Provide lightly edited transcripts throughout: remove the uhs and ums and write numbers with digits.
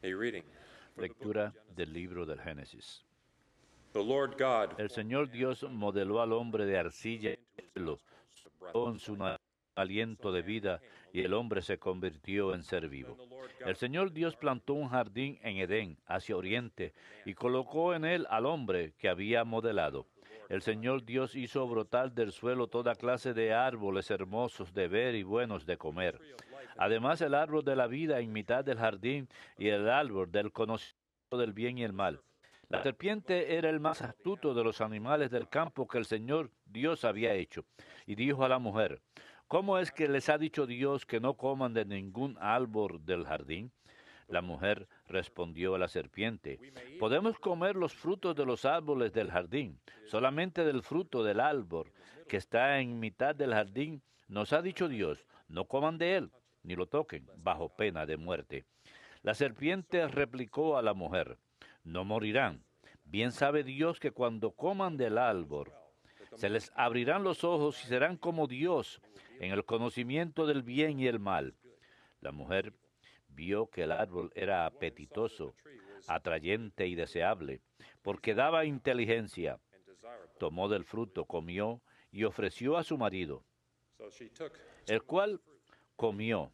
A reading from the book Lectura of Genesis. del libro del Génesis. The Lord God El Señor Dios modeló al hombre de arcilla y hielo, con su aliento de vida, y el hombre se convirtió en ser vivo. El Señor Dios plantó un jardín en Edén, hacia oriente, y colocó en él al hombre que había modelado. El Señor Dios hizo brotar del suelo toda clase de árboles hermosos de ver y buenos de comer. Además, el árbol de la vida en mitad del jardín y el árbol del conocimiento del bien y el mal. La serpiente era el más astuto de los animales del campo que el Señor Dios había hecho, y dijo a la mujer: ¿Cómo es que les ha dicho Dios que no coman de ningún árbol del jardín? La mujer respondió a la serpiente: Podemos comer los frutos de los árboles del jardín, solamente del fruto del árbol que está en mitad del jardín nos ha dicho Dios: no coman de él, ni lo toquen, bajo pena de muerte. La serpiente replicó a la mujer: No morirán. Bien sabe Dios que cuando coman del árbol, se les abrirán los ojos y serán como Dios en el conocimiento del bien y el mal. La mujer vio que el árbol era apetitoso, atrayente y deseable, porque daba inteligencia. Tomó del fruto, comió y ofreció a su marido, el cual comió.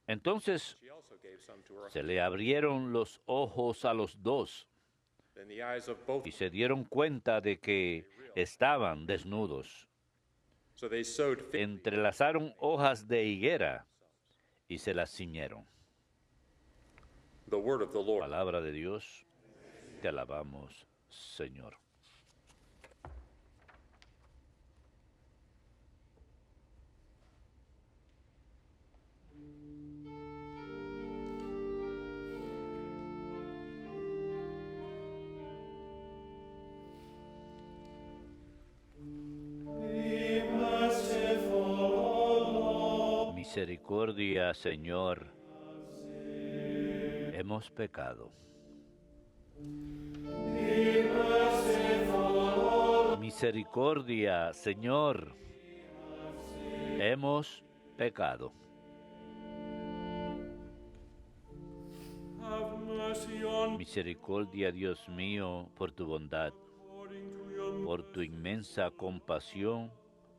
Entonces se le abrieron los ojos a los dos y se dieron cuenta de que estaban desnudos. Entrelazaron hojas de higuera y se las ciñeron. Palabra de Dios, te alabamos, Señor. Misericordia, Señor, hemos pecado. Misericordia, Señor, hemos pecado. Misericordia, Dios mío, por tu bondad, por tu inmensa compasión,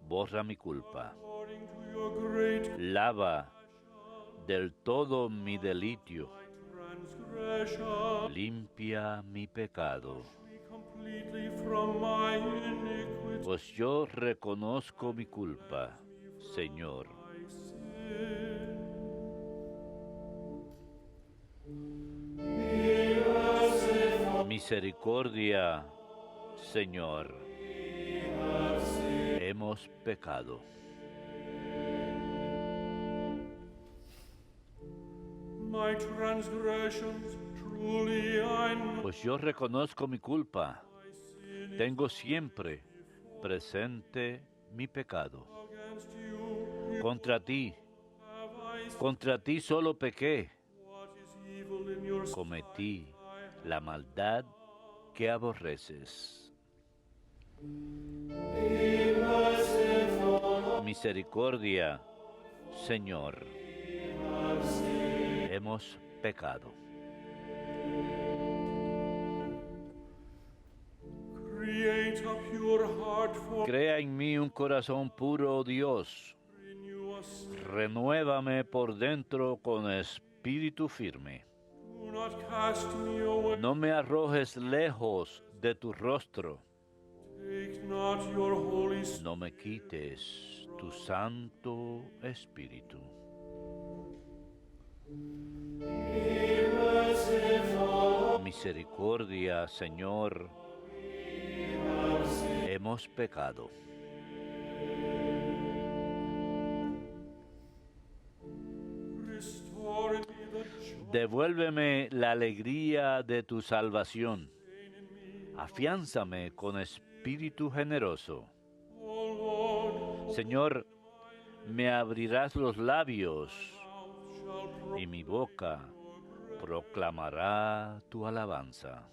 borra mi culpa. Lava del todo mi delito, limpia mi pecado. Pues yo reconozco mi culpa, Señor. Misericordia, Señor, hemos pecado. Pues yo reconozco mi culpa, tengo siempre presente mi pecado. Contra ti solo pequé, cometí la maldad que aborreces. Misericordia, Señor, hemos pecado. Crea en mí un corazón puro, oh Dios. Renuévame por dentro con espíritu firme. No me arrojes lejos de tu rostro. No me quites tu Santo Espíritu. Misericordia, Señor, hemos pecado. Devuélveme la alegría de tu salvación. Afiánzame con espíritu generoso. Señor, me abrirás los labios y mi boca proclamará tu alabanza.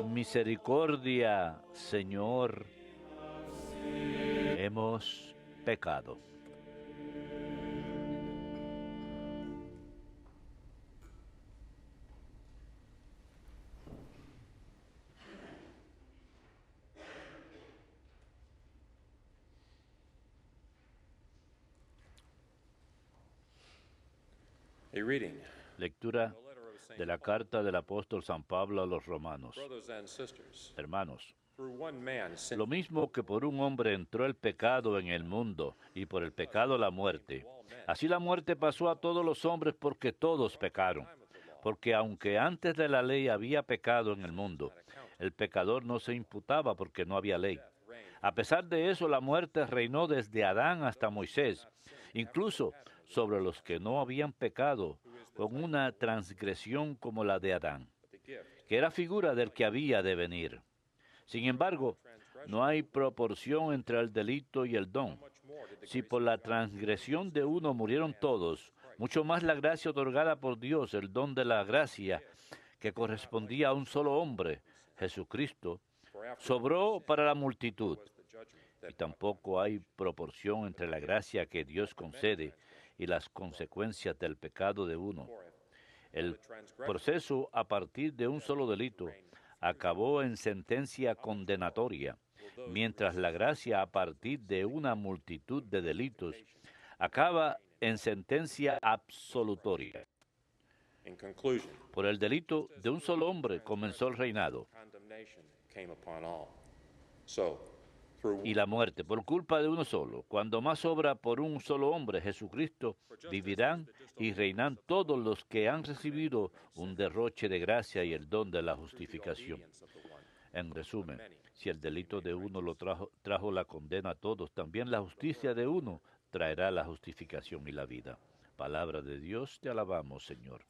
Misericordia, Señor, hemos pecado. A reading Lectura de la carta del apóstol San Pablo a los romanos. brothers and sisters. Hermanos, Through one man sin lo mismo que por un hombre entró el pecado en el mundo y por el pecado la muerte, así la muerte pasó a todos los hombres porque todos pecaron. Porque aunque antes de la ley había pecado en el mundo, el pecador no se imputaba porque no había ley. A pesar de eso, la muerte reinó desde Adán hasta Moisés, incluso sobre los que no habían pecado, con una transgresión como la de Adán, que era figura del que había de venir. Sin embargo, no hay proporción entre el delito y el don. Si por la transgresión de uno murieron todos, mucho más la gracia otorgada por Dios, el don de la gracia, que correspondía a un solo hombre, Jesucristo, sobró para la multitud. Y tampoco hay proporción entre la gracia que Dios concede y las consecuencias del pecado de uno. El proceso a partir de un solo delito acabó en sentencia condenatoria, mientras la gracia a partir de una multitud de delitos acaba en sentencia absolutoria. In conclusion, Por el delito de un solo hombre comenzó el reinado condemnation came upon all. So, through y la muerte por culpa de uno solo. Cuando más obra por un solo hombre, Jesucristo, vivirán y reinan todos los que han recibido un derroche de gracia y el don de la justificación. En resumen, si el delito de uno lo trajo la condena a todos, también la justicia de uno traerá la justificación y la vida. Palabra de Dios, te alabamos, Señor.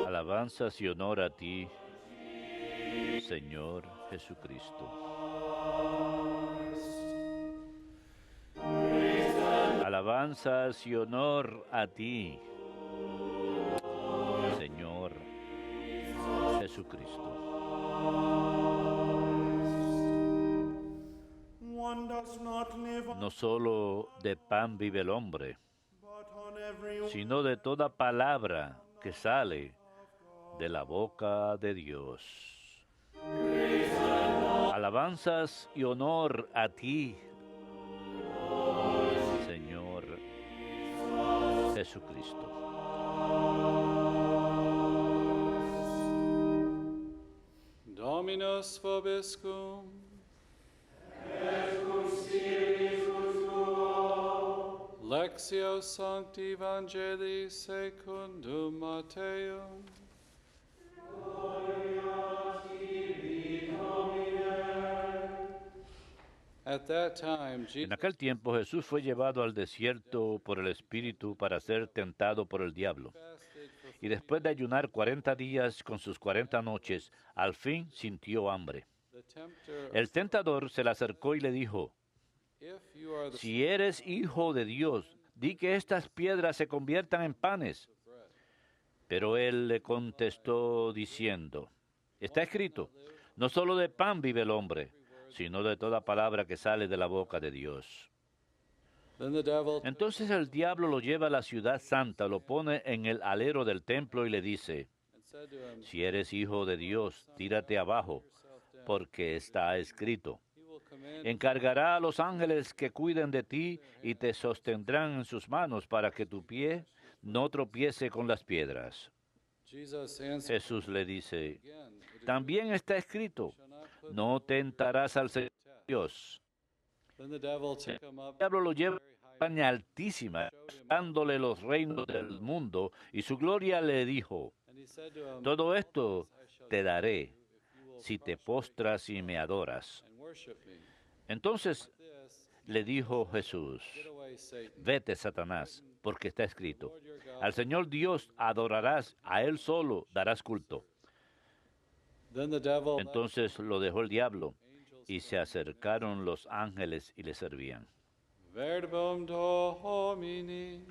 Alabanzas y honor a ti, Señor Jesucristo. Alabanzas y honor a ti, Señor Jesucristo. One does not live No solo de pan vive el hombre, but on every sino de toda palabra que sale de la boca de Dios. Alabanzas y honor a ti, Señor Jesucristo. Dominus vobiscum. Lectio Sancti Evangelii secundum Matteum. At that time, En Jesus aquel tiempo Jesús fue llevado al desierto por el Espíritu para ser tentado por el diablo. fasted for Y después de ayunar 40 días con sus 40 noches, al fin sintió hambre. the tempter. El tentador se le acercó y le dijo, If you are the si eres hijo de Dios, di que estas piedras se conviertan en panes. Pero él le contestó diciendo, está escrito, no solo de pan vive el hombre, sino de toda palabra que sale de la boca de Dios. Then the devil Entonces el diablo lo lleva a la ciudad santa, lo pone en el alero del templo y le dice, said to him, si eres hijo de Dios, tírate abajo, porque está escrito. He will command Encargará a los ángeles que cuiden de ti y te sostendrán en sus manos para que tu pie no tropiece con las piedras. Jesus answered Jesús le dice, again, it is también está escrito, shall not put no tentarás al Señor Dios. Then the devil took him up El diablo lo lleva a una montaña altísima, dándole los reinos del mundo, y su gloria le dijo, and he said to him, todo esto te daré si te postras y me adoras. and worship me. Entonces This, le dijo Jesús, get away, Satan. vete, Satanás, porque está escrito, al Señor Dios adorarás, a Él solo darás culto. Then the devil Entonces lo dejó el diablo, y se acercaron los ángeles y le servían. verbum Domini.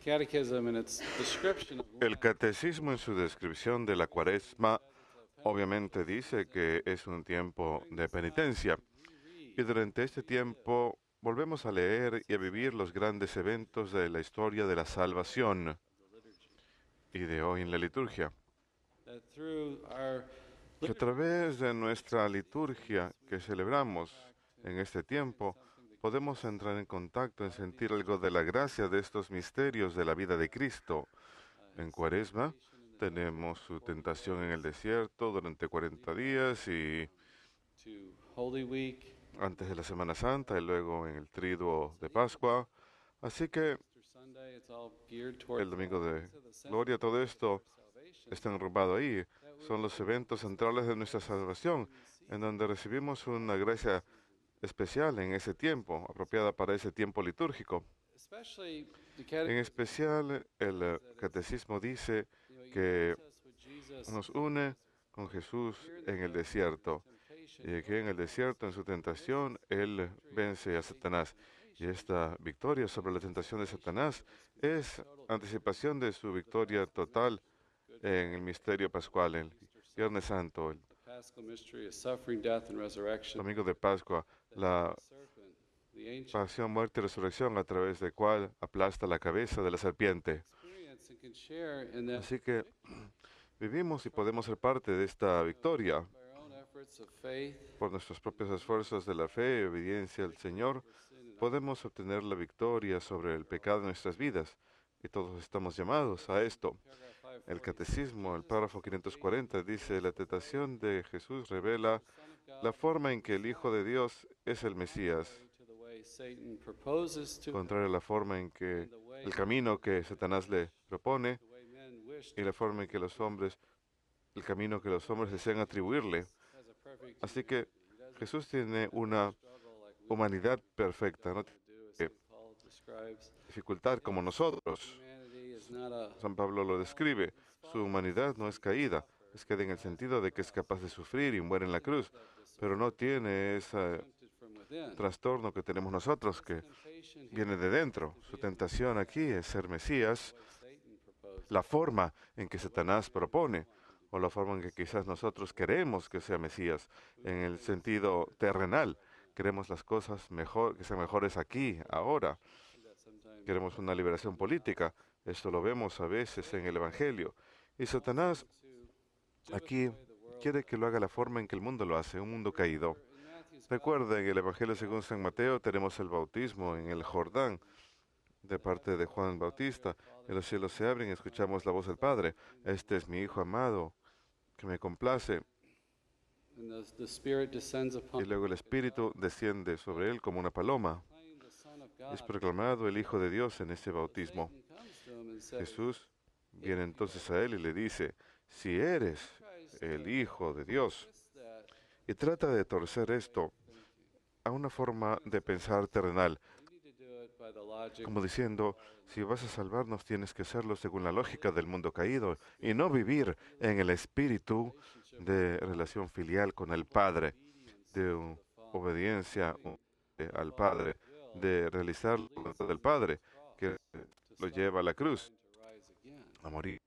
Catechism in its description of El catecismo en su descripción de la cuaresma obviamente dice que es un tiempo de penitencia y durante este tiempo volvemos a leer y a vivir los grandes eventos de la historia de la salvación y de hoy en la liturgia. that through our Que a través de nuestra liturgia que celebramos en este tiempo podemos entrar en contacto, en sentir algo de la gracia de estos misterios de la vida de Cristo. En Cuaresma tenemos su tentación en el desierto durante 40 días y to Holy Week, antes de la Semana Santa y luego en el Triduo de Pascua. Así que Easter Sunday, it's all geared towards el Domingo de the sense Gloria, todo esto salvation. está enrumbado ahí. Son los eventos centrales de nuestra salvación, en donde recibimos una gracia especial en ese tiempo, apropiada para ese tiempo litúrgico. Especially the En catechism, especial, el catecismo dice que unites us with Jesus nos une con Jesús en el desierto, y que en el desierto, en su tentación, Él vence a Satanás. Y esta victoria sobre la tentación de Satanás es anticipación de su victoria total en el misterio pascual, el Viernes Santo, el the Paschal mystery of suffering, death, and resurrection. Domingo de Pascua, la The serpent, the ancient pasión, muerte y resurrección a través de cual aplasta la cabeza de la serpiente. experience and can share in that Así que vivimos y podemos ser parte de esta victoria by our own efforts of faith, por nuestros propios esfuerzos de la fe y obediencia al Señor. Podemos obtener la victoria sobre el pecado en nuestras vidas y todos estamos llamados a esto. paragraph 5, El catecismo, el párrafo 540, dice: la tentación de Jesús revela la forma en que el Hijo de Dios es el Mesías, to the way Satan proposes to, contrario a la forma en que el camino que Satanás le propone the way men wish y la forma en que los hombres, el camino que los hombres desean atribuirle. has a perfect Así que Jesús tiene una humanidad perfecta, no tiene do as St. Paul describes. dificultad como nosotros. Humanity is not a San Pablo lo describe. Su humanidad no es caída, es caída en el sentido de que es capaz de sufrir y muere en la cruz, pero no tiene ese tempted from within. trastorno que tenemos nosotros, que Temptation here viene de dentro. Su tentación aquí es ser Mesías, Satan proposed. la forma en que Satanás propone, o la forma en que quizás nosotros queremos que sea Mesías, en el sentido terrenal. Queremos las cosas mejor, que sean mejores aquí, ahora. Queremos una liberación política. Esto lo vemos a veces en el Evangelio. Y Satanás aquí quiere que lo haga la forma en que el mundo lo hace, un mundo caído. Recuerden, en el Evangelio según San Mateo tenemos el bautismo en el Jordán de parte de Juan Bautista. Y los cielos se abren y escuchamos la voz del Padre. Este es mi Hijo amado, que me complace. And the Spirit descends Y upon luego el Espíritu desciende sobre él como una paloma. him, the Son of Es God. proclamado el Hijo de Dios en ese bautismo. Satan comes to him and says, Jesús viene entonces a él y le dice: si eres el Hijo de Dios, "Twist that, y trata de torcer esto a una forma de pensar terrenal, you need to do it by the logic como diciendo, si vas a salvarnos tienes que hacerlo según la lógica del mundo caído y no vivir en el espíritu de relación filial con el Padre, de obediencia al Padre, de realizar la voluntad del Padre, que lo lleva a la cruz, to rise again." a morir,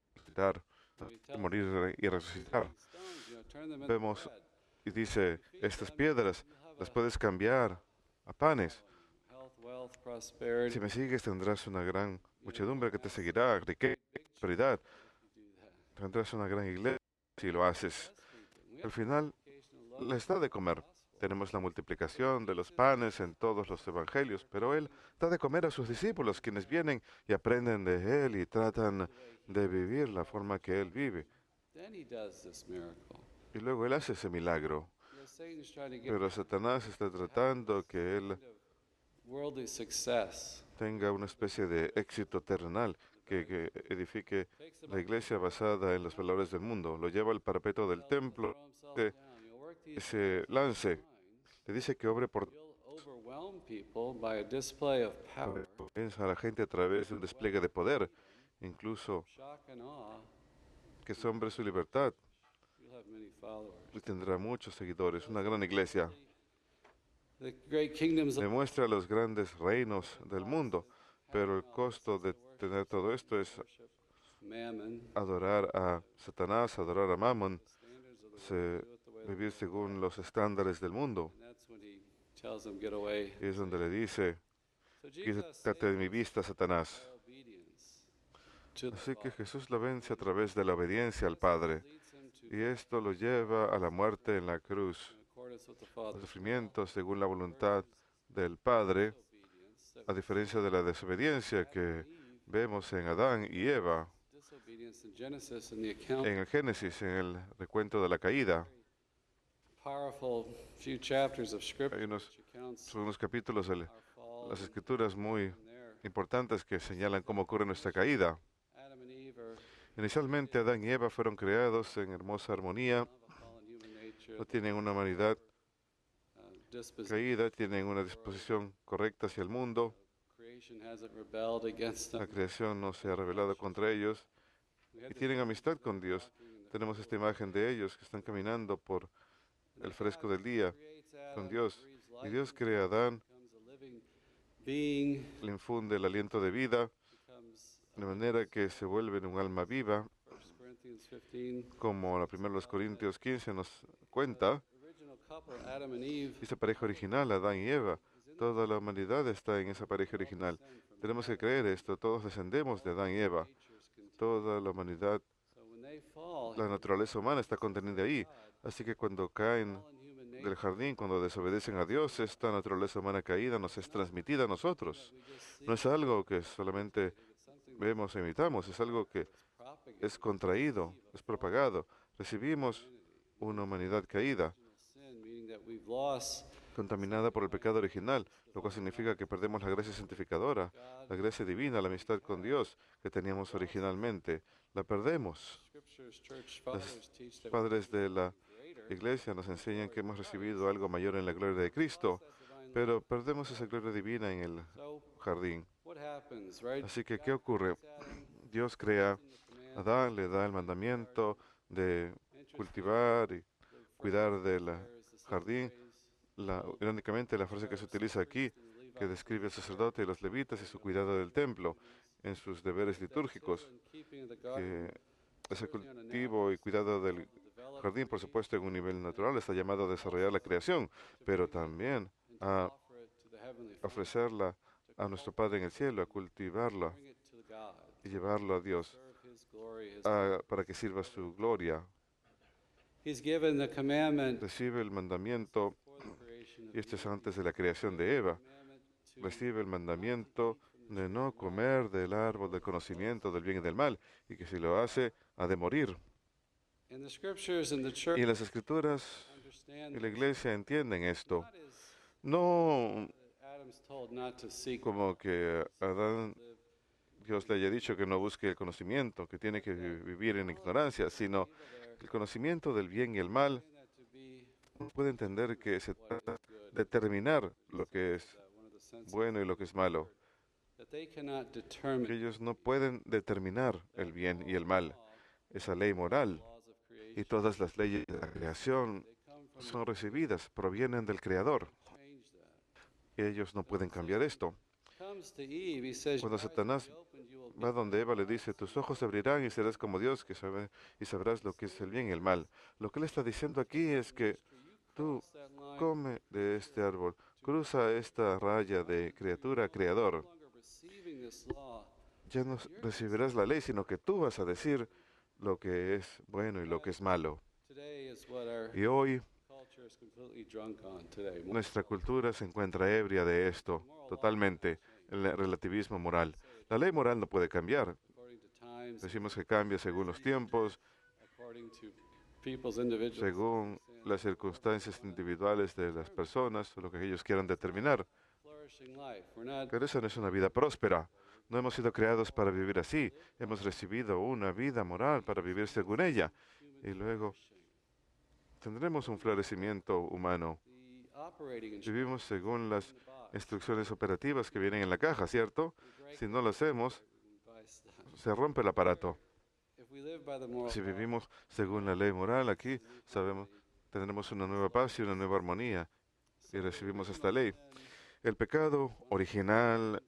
a morir y resucitar. Stones, turn them into Vemos bread. y dice, estas piedras las puedes cambiar a panes. Health, wealth, prosperity. Si me sigues tendrás una gran muchedumbre que te seguirá, riqueza, prosperidad. Tendrás una gran iglesia si lo haces. Al final les da de comer. Tenemos la multiplicación de los panes en todos los evangelios, pero Él da de comer a sus discípulos, quienes vienen y aprenden de Él y tratan de vivir la forma que Él vive. Then he does this miracle. Y luego Él hace ese milagro. Satan's trying to get Pero Satanás está tratando que Él worldly success. tenga una especie de éxito terrenal, que edifique la iglesia basada en los valores del mundo. Lo lleva al parapeto del templo, que se lance. Le dice que obre por You'll overwhelm people by a display of power, a la gente a través de un despliegue de poder, incluso shock and awe. que sombre su libertad, You'll have many followers. y tendrá muchos seguidores, una gran iglesia. The great kingdoms of Demuestra los grandes reinos del mundo, pero el costo de tener todo esto es Mammon, adorar a Satanás, adorar a Mammon, standards of the world, do it the way the vivir según los estándares del mundo. And that's when he tells them, get away. Y es donde le dice, So Jesus quítate de mi saves vista, Satanás. by obedience to the Así que Father. Jesús la vence a través de la obediencia al Padre. Leads him to Y esto lo lleva a la muerte en la cruz, in accordance with the al Father's sufrimiento según la voluntad del Padre, obedience, that a diferencia de la desobediencia que vemos en Adán y Eva, disobedience in Genesis and the account. en el Génesis, en el recuento de la caída. Powerful few chapters of scripture Hay unos, which accounts son unos capítulos de our fall. las Escrituras muy And there, importantes que señalan cómo ocurre nuestra caída. Adam and Eve are Inicialmente Adán y Eva fueron creados en hermosa armonía, of a fallen human nature. no tienen una humanidad Disposition. caída, tienen una disposición correcta hacia el mundo, Creation hasn't rebelled against la them. creación no se ha rebelado contra ellos We have y this tienen amistad con walking Dios. in the Tenemos esta imagen de ellos que están caminando por el fresco del día con Dios. Y Dios crea a Adán, becomes a living being, le infunde el aliento de vida, becomes de manera que se vuelve en un alma viva, 1 Corinthians 15. como la primera de los Corintios 15 nos cuenta. Original couple, Adam and Eve, Esa pareja original, Adán y Eva, toda la humanidad está en esa pareja original. Tenemos que creer esto, todos descendemos de Adán y Eva. nature's contained. Toda la humanidad, So when they fall, la naturaleza humana está contenida ahí. Así que cuando caen fallen human nature, del jardín, cuando desobedecen a Dios, esta naturaleza humana caída nos es transmitida a nosotros. we just see No es algo que solamente it's something vemos e imitamos, es algo que that's propagated. es contraído, es propagado. Recibimos una humanidad caída, Sin, meaning that we've lost contaminada por el pecado original, lo cual significa que perdemos la gracia santificadora, la gracia divina, la amistad con Dios que teníamos originalmente. La perdemos. Scriptures, church fathers teach that Padres de la greater. Iglesia nos enseñan que hemos recibido algo mayor en la gloria de Cristo, pero perdemos esa gloria divina en el So jardín. what happens, right? Así que, ¿qué ocurre? Dios crea a Adán, le da el mandamiento de cultivar y cuidar del jardín. Irónicamente, la frase que se utiliza aquí, que describe al sacerdote y los levitas, es su cuidado del templo en sus deberes litúrgicos, que ese cultivo y cuidado del jardín, por supuesto, en un nivel natural, está llamado a desarrollar la creación, pero también a ofrecerla a nuestro Padre en el cielo, a cultivarla y llevarlo a Dios para que sirva su gloria. He's given the commandment Recibe el mandamiento, for the creation of y este es antes de la creación de Eva, commandment to recibe el mandamiento de no comer del árbol del conocimiento del bien y del mal, y que si lo hace, ha de morir. and the scriptures and the church Y las escrituras understand y la iglesia entienden esto. not as No Adam's told not to seek como que a Adán Dios le haya dicho que no busque el conocimiento, que tiene que vivir en ignorancia, sino el conocimiento del bien y el mal. that to be Uno puede entender que se trata de determinar lo que es one of the senses bueno y lo que es malo. that they cannot Que determine ellos no pueden determinar el bien y el mal. Esa ley moral laws of y creation. todas las leyes de la creación They come from son recibidas, provienen del Creador. change that. Y ellos no pueden cambiar esto. Comes to Eve, he says, Cuando "Your eyes will Satanás be opened, you will va donde Eva le dice, tus ojos se abrirán y serás como Dios, y sabrás lo que es el bien y el mal. Lo que él está diciendo aquí es que tú cross that line, come de este árbol, cruza esta raya de criatura a creador. no longer receiving this law. Ya no recibirás la ley, sino que tú vas a decir lo que es bueno y lo que es malo. Today is what our Y hoy culture is completely drunk on today. nuestra cultura se encuentra ebria de esto, totalmente, el relativismo moral. La ley moral no puede cambiar. According to times, Decimos que cambia según los tiempos, according to people's individual según las circunstancias individuales de las personas, o lo que ellos quieran determinar. flourishing life. We're not Pero esa no es una vida próspera. No hemos sido creados para vivir así. Hemos recibido una vida moral para vivir según ella. Y luego tendremos un florecimiento humano. the operating instructions Vivimos según las in the box. instrucciones operativas que vienen en la caja, ¿cierto? Si no lo hacemos, We buy stuff. se rompe el aparato. If we live by the moral Si law, vivimos según la ley moral aquí, sabemos, tendremos una nueva paz y una nueva armonía. Y recibimos esta ley. El pecado original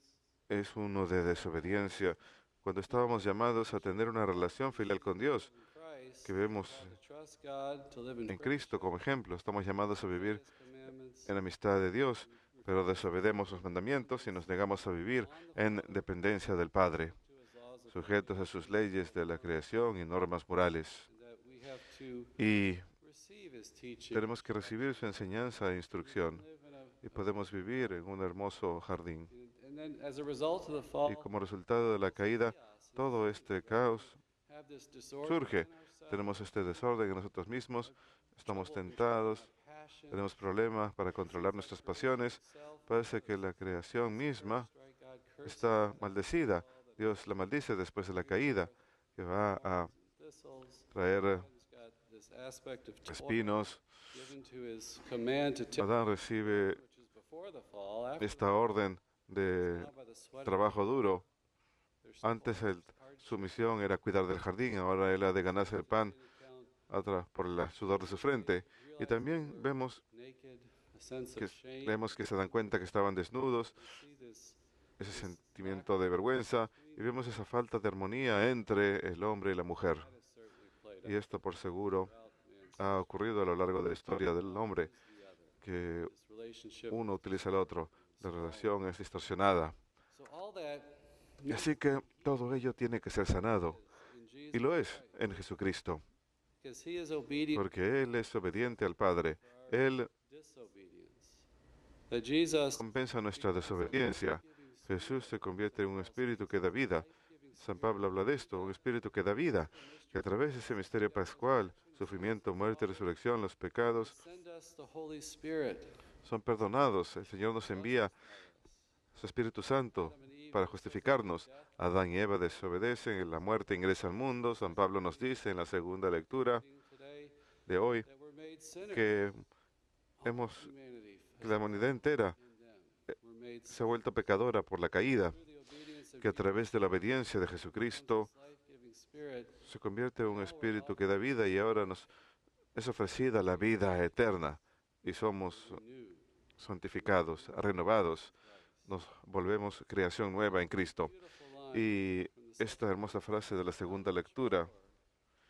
es uno de desobediencia, cuando estábamos llamados a tener una relación filial con Dios, Christ, que vemos to trust God, to live in en Cristo como ejemplo. Estamos llamados a vivir His commandments, en amistad de Dios, pero desobedecemos sus mandamientos y nos negamos a vivir en dependencia del Padre, to His laws of sujetos a sus leyes de la creación y normas morales. and that we have to Y receive His teaching. tenemos que recibir su enseñanza e instrucción Live in a- y podemos vivir en un hermoso jardín. and then as a result of the fall, Y como resultado de la caída, todo este caos have this disorder surge. in ourselves, Tenemos este desorden en nosotros mismos, estamos trouble tentados, controlling our passions, tenemos problemas para controlar nuestras pasiones. self, Parece que la creación misma right? God curses está maldecida. Dios la maldice después de la caída, que va a thistles. traer Adam's got this aspect of toil espinos. given to his command to till, Adán recibe which is before the fall. After esta orden de now by the sweat of trabajo duro. their Antes su misión era cuidar del jardín, ahora él ha de ganarse el pan por el sudor de su frente. Y también vemos naked, a sense que, of shame. vemos que se dan cuenta que estaban desnudos, See this ese sentimiento de vergüenza, y vemos esa falta de armonía entre el hombre y la mujer. that has certainly played Y esto, por seguro, out man's ha ocurrido a lo largo de la historia del hombre, the other. que This relationship. uno utiliza al otro. La relación es distorsionada. So all that Y así que todo ello tiene que ser sanado. in Jesus, Y lo es en Jesucristo, because he is obedient porque Él es obediente al Padre. Él disobedience. That Jesus compensa nuestra desobediencia. Jesús se convierte en un espíritu que da vida. San Pablo habla de esto, un espíritu que da vida, que a través de ese misterio pascual, sufrimiento, muerte, resurrección, los pecados send us the Holy Spirit. son perdonados. El Señor nos envía su Espíritu Santo para justificarnos. Adán y Eva desobedecen, la muerte ingresa al mundo. San Pablo nos dice en la segunda lectura Today de hoy that we're made sinners. que hemos, Humanity que la humanidad entera we're made se ha vuelto pecadora por la caída, through the obedience of que a través de la obediencia de Jesucristo His life-giving Spirit. se convierte en un espíritu que da vida y ahora nos es ofrecida la vida eterna y somos Renewed. santificados, renovados, nos volvemos creación nueva en Cristo. Beautiful line. Y esta hermosa frase de la segunda lectura,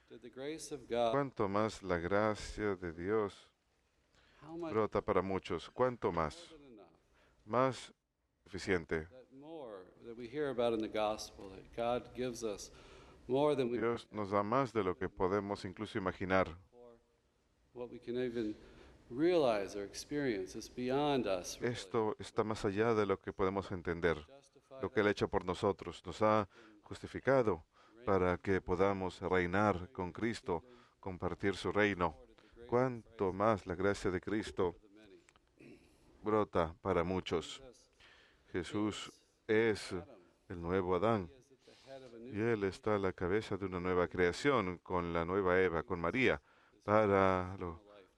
Did the grace of God, cuanto más la gracia de Dios how much brota para muchos, cuanto más, more than enough, más suficiente. that more that we hear about in the gospel, that God gives us more than we Dios nos da más de lo que podemos incluso imaginar. for, what we can even realize or experience is beyond us. Really. Esto está más allá de lo que podemos entender. Justified Lo que Él ha hecho por nosotros nos ha justificado para que podamos reinar con Cristo, compartir su reino. Cuanto más la gracia de Cristo for the many. brota para muchos. Jesús es el nuevo Adán He is at the head of a new y Él está a la cabeza de una nueva creación con la nueva Eva, con María, para life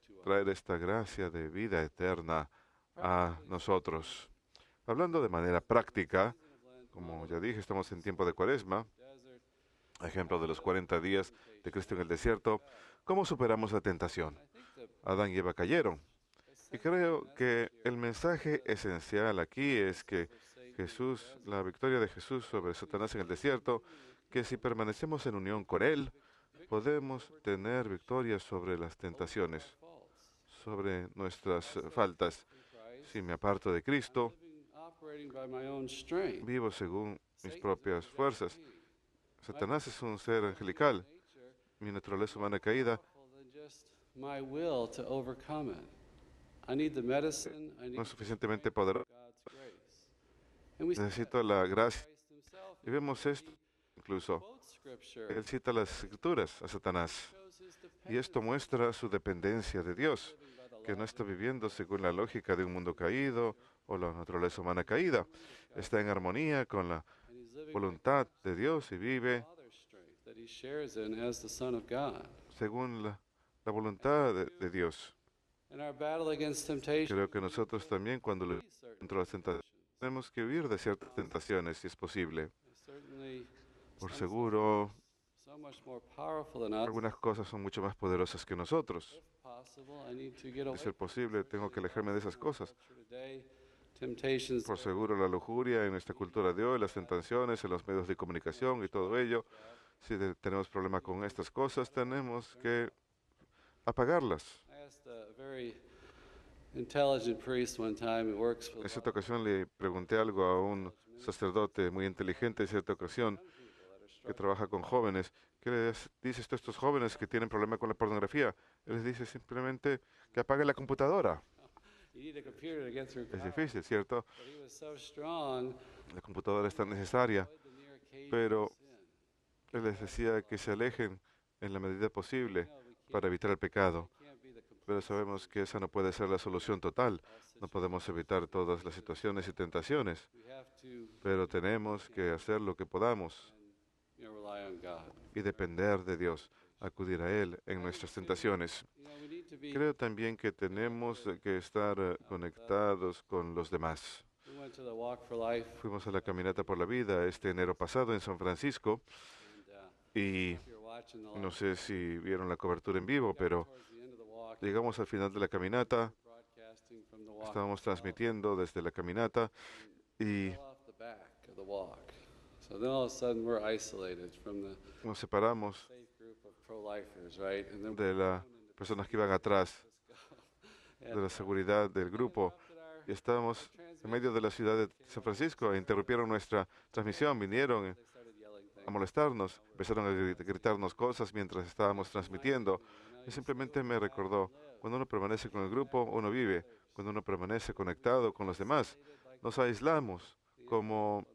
to us. traer esta gracia de vida eterna a nosotros. Hablando de manera práctica, como ya dije, estamos en tiempo de Cuaresma, Desert, ejemplo de los 40 días de Cristo en el desierto. ¿Cómo superamos la tentación? I think the Adán y Eva cayeron. Y creo que el mensaje esencial aquí es que Jesús, la victoria de Jesús sobre Satanás en el desierto, que si permanecemos en unión con Él, podemos tener victoria sobre las tentaciones, faults sobre nuestras faltas. in Christ, Si me aparto de Cristo, living, operating by my own strength. vivo según mis Satan propias is a fuerzas. being. Satanás es un ser angelical. Nature Mi naturaleza humana caída powerful than just my will to overcome it. I need the medicine. I need no es suficientemente poderosa. God's grace. And we see that Necesito la gracia. Christ himself Y vemos esto incluso. quotes scripture. Él cita las escrituras a Satanás. Shows his Y esto muestra su dependencia de Dios, que no está viviendo según la lógica de un mundo caído o la naturaleza humana caída. Está en armonía con la and he's living voluntad de Dios y vive Father's strength that he shares in as the Son of God. según la voluntad de Dios. In our battle against temptation, Creo que nosotros también cuando we luchamos certain contra las tentaciones tenemos que huir de ciertas tentaciones si es posible. certainly Por seguro, so much more powerful than us. algunas cosas son mucho más poderosas que nosotros. If possible, I need to get De away ser posible, tengo que alejarme de esas cosas. culture today. temptations Por seguro la lujuria en nuestra cultura de hoy, las tentaciones en los medios de comunicación y todo ello. Si tenemos problema con estas cosas, tenemos que apagarlas. I asked a very intelligent priest one time who works En with cierta ocasión le pregunté algo a un sacerdote muy inteligente en cierta ocasión que trabaja con jóvenes. ¿Qué les dices a estos jóvenes que tienen problema con la pornografía? Él les dice simplemente que apaguen la computadora. you need a computer to get through Es college. difícil, ¿cierto? But he was so strong, La computadora es tan necesaria, avoid the mere occasion pero of sin. él les decía que se alejen en la medida posible No, we para evitar el pecado. can't be the complete Pero sabemos que esa no puede ser la solución total. No podemos evitar todas las situaciones y tentaciones, We have to, pero tenemos que hacer lo que podamos rely on God. y depender de Dios, acudir a Él en nuestras tentaciones. We need to be. Creo también que tenemos que estar conectados con los demás. We went to the Walk for Life, Fuimos a la Caminata por la Vida este enero pasado en San Francisco and y if you're watching the no live, sé si vieron la cobertura en vivo, pero towards the end of the walk, llegamos al final de la caminata, broadcasting from the walk, estábamos transmitiendo desde la caminata y fell off the back of the walk. So then all of a sudden we're isolated from the nos separamos safe group of pro-lifers, right? And then de las personas que iban atrás, de la seguridad del grupo, y estábamos en medio de la ciudad de San Francisco e interrumpieron nuestra transmisión, vinieron they started yelling things. a molestarnos, empezaron a gritarnos cosas mientras estábamos transmitiendo. Y simplemente me recordó, cuando uno permanece con el grupo, uno vive. Cuando uno permanece conectado con los demás, nos aislamos como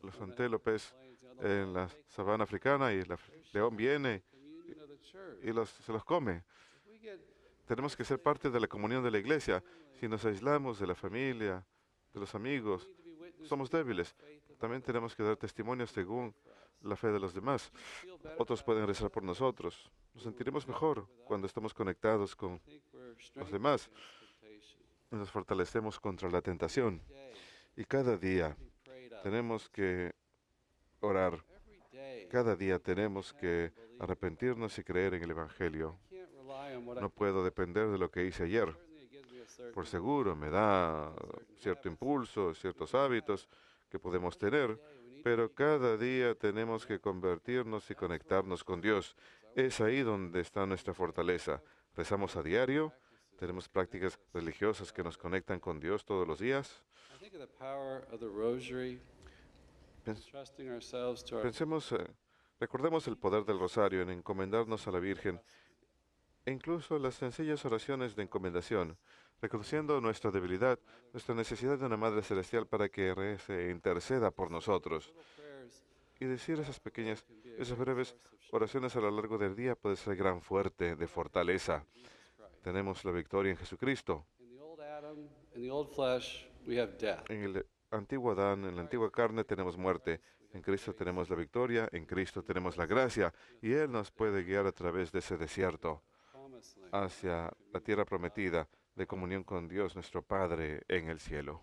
los antílopes en la sabana africana y el león viene Communion of the church. y se los come. If we get Tenemos que ser parte de la comunión de la iglesia. Si nos aislamos de la familia, de los amigos, to be witness somos débiles. También tenemos que dar testimonio según la fe de los demás. feel better. Otros pueden rezar por nosotros. Nos sentiremos mejor cuando estamos conectados con I think we're los strengthened demás against temptation. y nos fortalecemos contra la tentación. Day, Y cada día be prayed up. tenemos que orar. Every day, Cada día tenemos que arrepentirnos y creer en el Evangelio. can't rely on what No puedo depender de lo que hice ayer. certainly it gives me a certain Por seguro, me da cierto impulso, ciertos hábitos que podemos tener, pero cada día tenemos que convertirnos y conectarnos con Dios. Es ahí donde está nuestra fortaleza. Rezamos a diario, tenemos prácticas religiosas que nos conectan con Dios todos los días. I think of the power of the rosary, Pens- trusting ourselves to our Pensemos, recordemos el poder del rosario en encomendarnos a la Virgen e incluso las sencillas oraciones de encomendación, reconociendo nuestra debilidad, nuestra necesidad de una Madre Celestial para que rece e interceda por nosotros. prayers. Y decir esas breves oraciones a lo largo del día puede ser gran fuerte de fortaleza. Tenemos la victoria en Jesucristo. In the old Adam, in the old flesh, we have death. En el antiguo Adán, en la antigua carne tenemos muerte. En Cristo tenemos la victoria, en Cristo tenemos la gracia. Y Él nos puede guiar a través de ese desierto Promised land. hacia la tierra prometida de comunión con Dios, nuestro Padre, en el cielo.